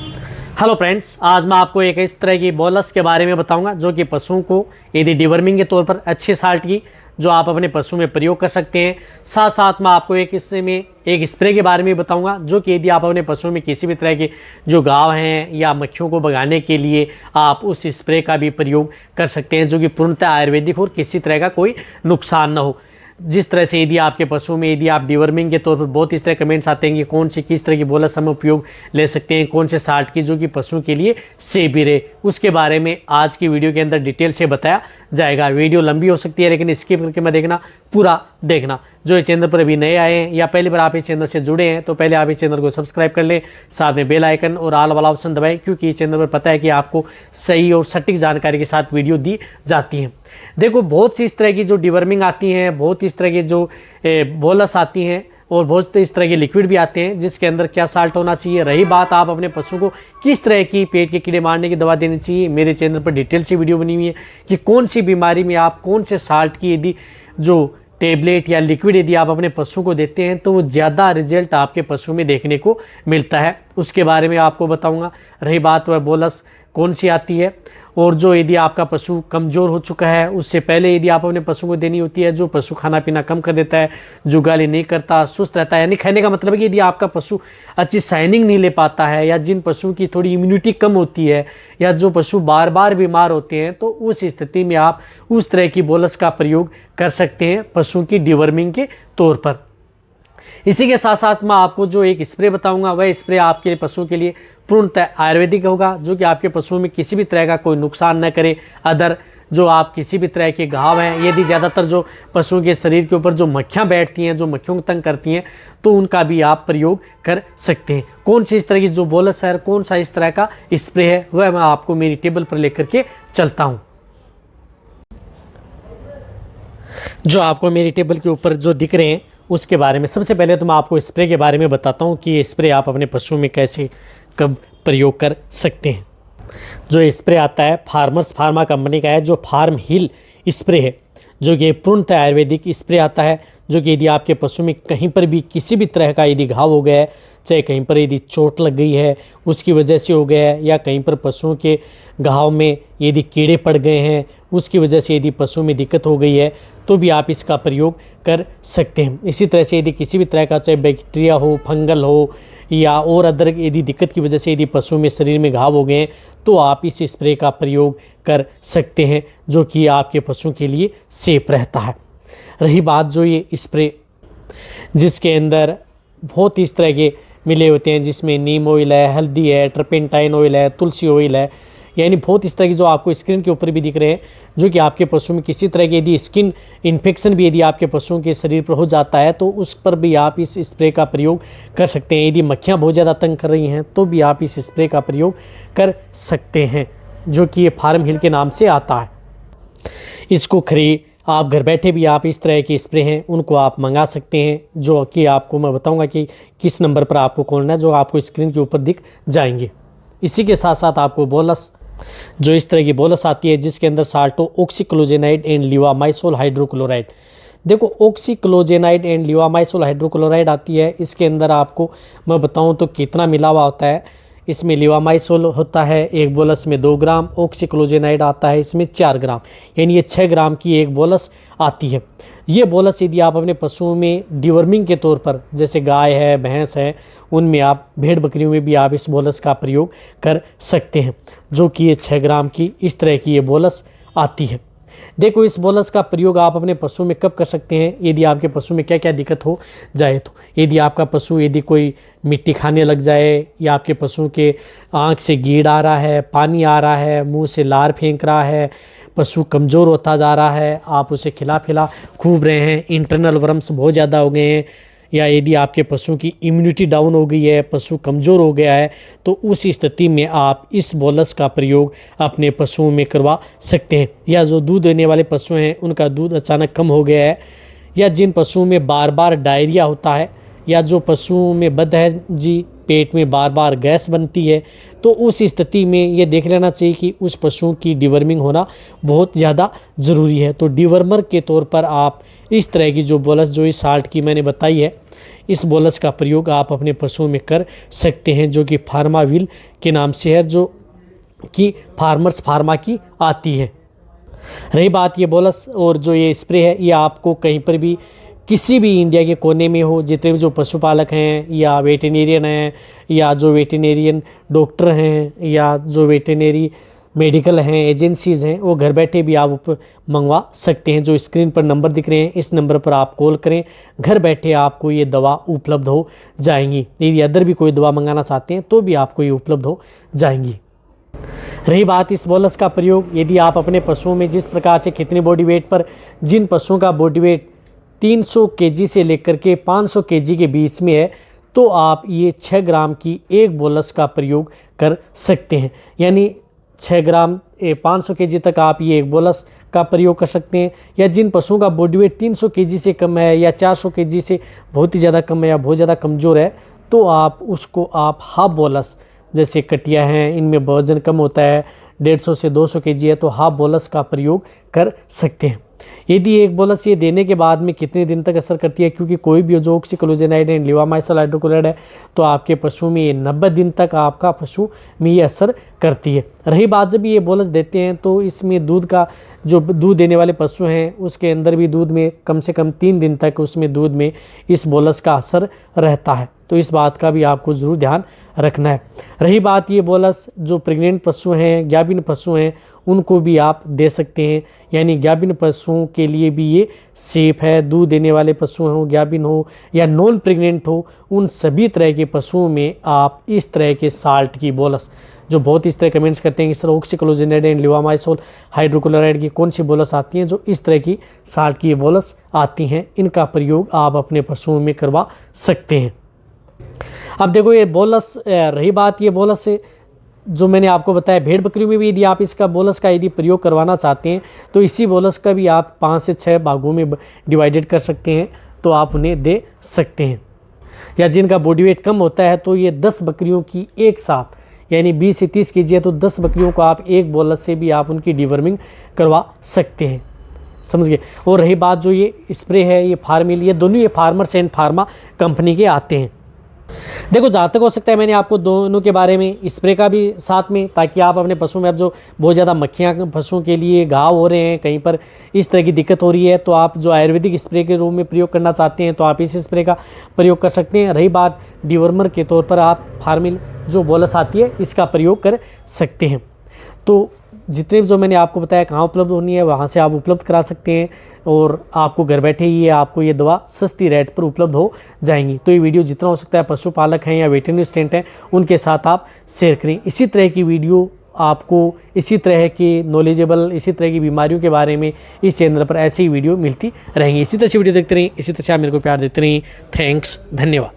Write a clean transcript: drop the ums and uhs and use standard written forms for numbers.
Hello friends, आज मैं आपको एक इस तरह की बोलस के बारे में बताऊंगा जो कि पशुओं को यदि डिवर्मिंग के तौर पर अच्छे साल्ट की जो आप अपने पशु में प्रयोग कर सकते हैं। साथ साथ मैं आपको एक हिस्से में एक स्प्रे के बारे में बताऊंगा जो कि यदि आप अपने पशुओं में किसी भी तरह के जो घाव हैं या मक्खियों को भगाने के लिए आप उस स्प्रे का भी प्रयोग कर सकते हैं, जो कि पूर्णतः आयुर्वेदिक और किसी तरह का कोई नुकसान न हो। जिस तरह से यदि आपके पशु में यदि आप डिवर्मिंग के तौर पर बहुत इस तरह कमेंट्स आते हैं कि कौन सी किस तरह की बोलस हम उपयोग ले सकते हैं, कौन से साल्ट की जो कि पशु के लिए सेफ भी रहे, उसके बारे में आज की वीडियो के अंदर डिटेल से बताया जाएगा। वीडियो लंबी हो सकती है लेकिन स्किप करके मैं देखना, पूरा देखना। जो इस चैनल पर अभी नए आए हैं या पहली बार आप इस चैनल से जुड़े हैं तो पहले आप इस चैनल को सब्सक्राइब कर लें, साथ में बेल आइकन और ऑल वाला ऑप्शन दबाएं, क्योंकि इस चैनल पर पता है कि आपको सही और सटीक जानकारी के साथ वीडियो दी जाती है। देखो, बहुत सी इस तरह की जो डिवर्मिंग आती हैं, बहुत इस तरह की जो बोलस आती हैं और बहुत इस तरह के लिक्विड भी आते हैं जिसके अंदर क्या साल्ट होना चाहिए। रही बात आप अपने पशु को किस तरह की पेट के कीड़े मारने की दवा देनी चाहिए, मेरे चैनल पर डिटेल से वीडियो बनी हुई है कि कौन सी बीमारी में आप कौन से साल्ट की यदि जो टेबलेट या लिक्विड यदि आप अपने पशु को देते हैं तो वो ज़्यादा रिजल्ट आपके पशु में देखने को मिलता है, उसके बारे में आपको बताऊंगा। रही बात वह बोलस कौन सी आती है और जो यदि आपका पशु कमज़ोर हो चुका है उससे पहले यदि आप अपने पशु को देनी होती है, जो पशु खाना पीना कम कर देता है, जो गाली नहीं करता, सुस्त रहता है, यानी कहने का मतलब है कि यदि आपका पशु अच्छी शाइनिंग नहीं ले पाता है या जिन पशु की थोड़ी इम्यूनिटी कम होती है या जो पशु बार बार बीमार होते हैं, तो उस स्थिति में आप उस तरह की बोलस का प्रयोग कर सकते हैं पशु की डिवर्मिंग के तौर पर। इसी के साथ साथ मैं आपको जो एक स्प्रे बताऊंगा वह स्प्रे आपके पशु के लिए पूर्णतः आयुर्वेदिक होगा, जो कि आपके पशुओं में किसी भी तरह का कोई नुकसान न करे। अदर जो आप किसी भी तरह के घाव हैं, यदि ज़्यादातर जो पशुओं के शरीर के ऊपर जो मक्खियाँ बैठती हैं, जो मक्खियों को तंग करती हैं, तो उनका भी आप प्रयोग कर सकते हैं। कौन सी इस तरह की जो बोलस है, कौन सा इस तरह का स्प्रे है, वह मैं आपको मेरी टेबल पर लेकर के चलता हूँ। जो आपको मेरी टेबल के ऊपर जो दिख रहे हैं उसके बारे में सबसे पहले तो मैं आपको स्प्रे के बारे में बताता हूँ कि ये स्प्रे आप अपने पशु में कैसे कब प्रयोग कर सकते हैं। जो स्प्रे आता है फार्मर्स फार्मा कंपनी का है, जो फार्म हिल स्प्रे है, जो कि पूर्णतः आयुर्वेदिक स्प्रे आता है, जो कि यदि आपके पशु में कहीं पर भी किसी भी तरह का यदि घाव हो गया है, चाहे कहीं पर यदि चोट लग गई है उसकी वजह से हो गया है, या कहीं पर पशुओं के घाव में यदि कीड़े पड़ गए हैं उसकी वजह से यदि पशु में दिक्कत हो गई है, तो भी आप इसका प्रयोग कर सकते हैं। इसी तरह से यदि किसी भी तरह का चाहे बैक्टीरिया हो, फंगल हो या और अदर यदि दिक्कत की वजह से यदि पशु में शरीर में घाव हो गए हैं, तो आप इस स्प्रे का प्रयोग कर सकते हैं, जो कि आपके पशु के लिए सेफ रहता है। रही बात जो ये स्प्रे जिसके अंदर बहुत इस तरह के मिले होते हैं, जिसमें नीम ऑयल है, हल्दी है, टर्पेंटाइन ऑयल है, तुलसी ऑयल है, यानी बहुत इस तरह की जो आपको स्क्रीन के ऊपर भी दिख रहे हैं, जो कि आपके पशु में किसी तरह की यदि स्किन इन्फेक्शन भी यदि आपके पशुओं के शरीर पर हो जाता है तो उस पर भी आप इस स्प्रे का प्रयोग कर सकते हैं। यदि मक्खियाँ बहुत ज़्यादा तंग कर रही हैं तो भी आप इस स्प्रे का प्रयोग कर सकते हैं, जो कि ये फार्म हिल के नाम से आता है। इसको खरीद आप घर बैठे भी आप इस तरह के स्प्रे हैं उनको आप मंगा सकते हैं, जो कि आपको मैं बताऊंगा कि किस नंबर पर आपको खोलना है, जो आपको स्क्रीन के ऊपर दिख जाएंगे। इसी के साथ साथ आपको बोलस जो इस तरह की बोलस आती है जिसके अंदर साल्टो ऑक्सीक्लोजेनाइड एंड लिवामाइसोल हाइड्रोक्लोराइड। देखो, ऑक्सीक्लोजेनाइड एंड लिवामाइसोल हाइड्रोक्लोराइड आती है, इसके अंदर आपको मैं बताऊं तो कितना मिला हुआ होता है। इसमें लिवामाइसोल होता है एक बोलस में 2 ग्राम, ऑक्सीक्लोजेनाइड आता है इसमें 4 ग्राम, यानी ये 6 ग्राम की एक बोलस आती है। ये बोलस यदि आप अपने पशुओं में डिवर्मिंग के तौर पर, जैसे गाय है, भैंस है, उनमें आप भेड़ बकरियों में भी आप इस बोलस का प्रयोग कर सकते हैं, जो कि ये 6 ग्राम की इस तरह की ये बोलस आती है। देखो, इस बोलस का प्रयोग आप अपने पशु में कब कर सकते हैं, यदि आपके पशु में क्या क्या दिक्कत हो जाए तो। यदि आपका पशु यदि कोई मिट्टी खाने लग जाए या आपके पशु के आँख से कीड़ा आ रहा है, पानी आ रहा है, मुंह से लार फेंक रहा है, पशु कमज़ोर होता जा रहा है, आप उसे खिला पिला खूब रहे हैं, इंटरनल वर्म्स बहुत ज़्यादा हो गए हैं, या यदि आपके पशु की इम्यूनिटी डाउन हो गई है, पशु कमज़ोर हो गया है, तो उस स्थिति में आप इस बोलस का प्रयोग अपने पशुओं में करवा सकते हैं। या जो दूध देने वाले पशु हैं उनका दूध अचानक कम हो गया है, या जिन पशुओं में बार बार डायरिया होता है, या जो पशुओं में बदहज़मी पेट में बार बार गैस बनती है, तो उस स्थिति में ये देख लेना चाहिए कि उस पशु की डिवर्मिंग होना बहुत ज़्यादा ज़रूरी है। तो डिवर्मर के तौर पर आप इस तरह की जो बोलस जो इस साल्ट की मैंने बताई है, इस बोलस का प्रयोग आप अपने पशुओं में कर सकते हैं, जो कि फार्माविल के नाम से है, जो कि फार्मर्स फार्मा की आती है। रही बात ये बोलस और जो ये स्प्रे है, ये आपको कहीं पर भी किसी भी इंडिया के कोने में हो, जितने भी जो पशुपालक हैं या वेटेरिनेरियन हैं या जो वेटेरिनेरियन डॉक्टर हैं या जो वेटेरिनरी मेडिकल हैं, एजेंसीज़ हैं, वो घर बैठे भी आप मंगवा सकते हैं। जो स्क्रीन पर नंबर दिख रहे हैं, इस नंबर पर आप कॉल करें, घर बैठे आपको ये दवा उपलब्ध हो जाएंगी। यदि अदर भी कोई दवा मंगाना चाहते हैं तो भी आपको ये उपलब्ध हो जाएंगी। रही बात इस बोलस का प्रयोग, यदि आप अपने पशुओं में जिस प्रकार से कितनी बॉडी वेट पर, जिन पशुओं का बॉडी वेट 300 केजी से लेकर के 500 केजी के बीच में है, तो आप ये 6 ग्राम की एक बोलस का प्रयोग कर सकते हैं। यानी 6 ग्राम 500 केजी तक आप ये एक बोलस का प्रयोग कर सकते हैं। या जिन पशुओं का बॉडी वेट 300 केजी से कम है या 400 केजी से बहुत ही ज़्यादा कम है या बहुत ज़्यादा कमज़ोर है, तो आप उसको आप हाफ बोलस, जैसे कटिया हैं, इनमें वजन कम होता है, 150 से 200 केजी है, तो हाफ बोलस का प्रयोग कर सकते हैं। यदि एक बोलस ये देने के बाद में कितने दिन तक असर करती है, क्योंकि कोई भी जो ऑक्सीक्लोजेनाइड है, लिवामाइसिल हाइड्रोक्लोराइड है, तो आपके पशु में ये 90 दिन तक आपका पशु में ये असर करती है। रही बात जब ये बोलस देते हैं तो इसमें दूध का, जो दूध देने वाले पशु हैं उसके अंदर भी दूध में कम से कम 3 दिन तक उसमें दूध में इस बोलस का असर रहता है, तो इस बात का भी आपको ज़रूर ध्यान रखना है। रही बात ये बोलस जो प्रेग्नेंट पशु हैं, गाभिन पशु हैं, उनको भी आप दे सकते हैं। यानी गाभिन पशुओं के लिए भी ये सेफ है। दूध देने वाले पशु हों, गाभिन हो या नॉन प्रेग्नेंट हो, उन सभी तरह के पशुओं में आप इस तरह के साल्ट की बोलस, जो बहुत इस तरह कमेंट्स करते हैं इस तरह ऑक्सीक्लोजेनाइड एंड लिवामाइसिल हाइड्रोक्लोराइड की कौन सी बोलस आती हैं, जो इस तरह की साल्ट की बोलस आती हैं, इनका प्रयोग आप अपने पशुओं में करवा सकते हैं। अब देखो ये बोलस, रही बात ये बोलस से जो मैंने आपको बताया, भेड़ बकरियों में भी यदि आप इसका बोलस का यदि प्रयोग करवाना चाहते हैं तो इसी बोलस का भी आप 5 से 6 भागों में डिवाइडेड कर सकते हैं, तो आप उन्हें दे सकते हैं। या जिनका बॉडी वेट कम होता है तो ये 10 बकरियों की एक साथ, यानी 20 से 30 केजी है, तो 10 बकरियों को आप एक बोलस से भी आप उनकी डिवर्मिंग करवा सकते हैं, समझ गए। और रही बात जो ये स्प्रे है, ये फार्मिल, ये दोनों ये फार्मर्स एंड फार्मा कंपनी के आते हैं। देखो जहाँ तक हो सकता है मैंने आपको दोनों के बारे में, स्प्रे का भी साथ में, ताकि आप अपने पशुओं में, अब जो बहुत ज़्यादा मक्खियाँ पशुओं के लिए घाव हो रहे हैं, कहीं पर इस तरह की दिक्कत हो रही है, तो आप जो आयुर्वेदिक स्प्रे के रूप में प्रयोग करना चाहते हैं तो आप इस स्प्रे का प्रयोग कर सकते हैं। रही बात डिवर्मर के तौर पर आप फार्मिल जो बोलस आती है इसका प्रयोग कर सकते हैं। तो जितने जो मैंने आपको बताया कहाँ उपलब्ध होनी है, वहाँ से आप उपलब्ध करा सकते हैं और आपको घर बैठे ही आपको ये दवा सस्ती रेट पर उपलब्ध हो जाएंगी। तो ये वीडियो जितना हो सकता है पशुपालक हैं या वेटरनरी असिस्टेंट हैं उनके साथ आप शेयर करें। इसी तरह की वीडियो आपको, इसी तरह की नॉलेजेबल, इसी तरह की बीमारियों के बारे में इस चैनल पर ऐसी ही वीडियो मिलती रहेंगी। इसी तरह से वीडियो देखते रहें, इसी तरह से आप मेरे को प्यार देते रहें। थैंक्स, धन्यवाद।